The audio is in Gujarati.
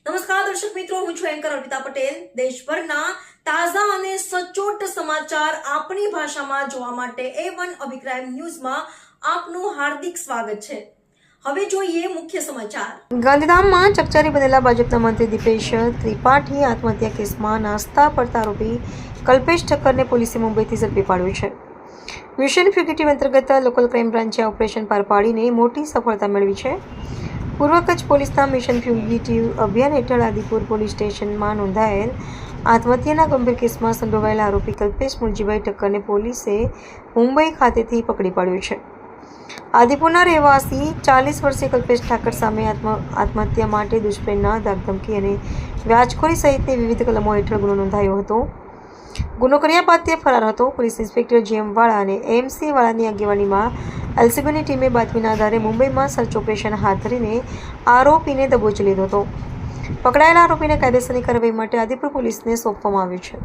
નમસ્કાર દર્શક મિત્રો, હું છું એન્કર અર્પિતા પટેલ। દેશભરના તાજા અને સચોટ સમાચાર આપણી ભાષામાં જોવા માટે A1 અભિક્રાઇમ ન્યૂઝમાં આપનું હાર્દિક સ્વાગત છે। હવે જોઈએ મુખ્ય સમાચાર। ગાંધીધામમાં ચકચારી બનેલા ભાજપના મંત્રી દીપેશ ત્રિપાઠી આત્મહત્યા કેસમાં નાસ્તા પડતા આરોપી કલ્પેશ ઠક્કરને પોલીસે મુંબઈથી ઝડપી પાડ્યો છે। મિશન ફ્યુગેટિવ અંતર્ગત લોકલ ક્રાઇમ બ્રાન્ચે ઓપરેશન પાર પાડીને મોટી સફળતા મેળવી છે। પૂર્વ કચ્છ પોલીસના મિશન ફ્યુગેટિવ અભિયાન હેઠળ આદિપુર પોલીસ સ્ટેશનમાં નોંધાયેલ આત્મહત્યાના ગંભીર કેસમાં સંડોવાયેલા આરોપી કલ્પેશ મુલજીભાઈ ઠક્કરને પોલીસે મુંબઈ ખાતેથી પકડી પાડ્યો છે। આદિપુરના રહેવાસી 40 વર્ષીય કલ્પેશ ઠાકર સામે આત્મહત્યા માટે દુષ્પ્રેરણા, ધાકધમકી અને વ્યાજખોરી સહિતની વિવિધ કલમો હેઠળ ગુનો નોંધાયો હતો। ગુનો કર્યા બાદ તે ફરાર હતો। પોલીસ ઇન્સ્પેક્ટર GM વાળા અને AMC વાળાની આગેવાનીમાં LCBની ટીમે બાતમીના આધારે મુંબઈમાં સર્ચ ઓપરેશન હાથ ધરીને આરોપીને દબોચી લીધો હતો। પકડાયેલા આરોપીને કાયદેસરની કાર્યવાહી માટે આદિપુર પોલીસને સોંપવામાં આવ્યો છે।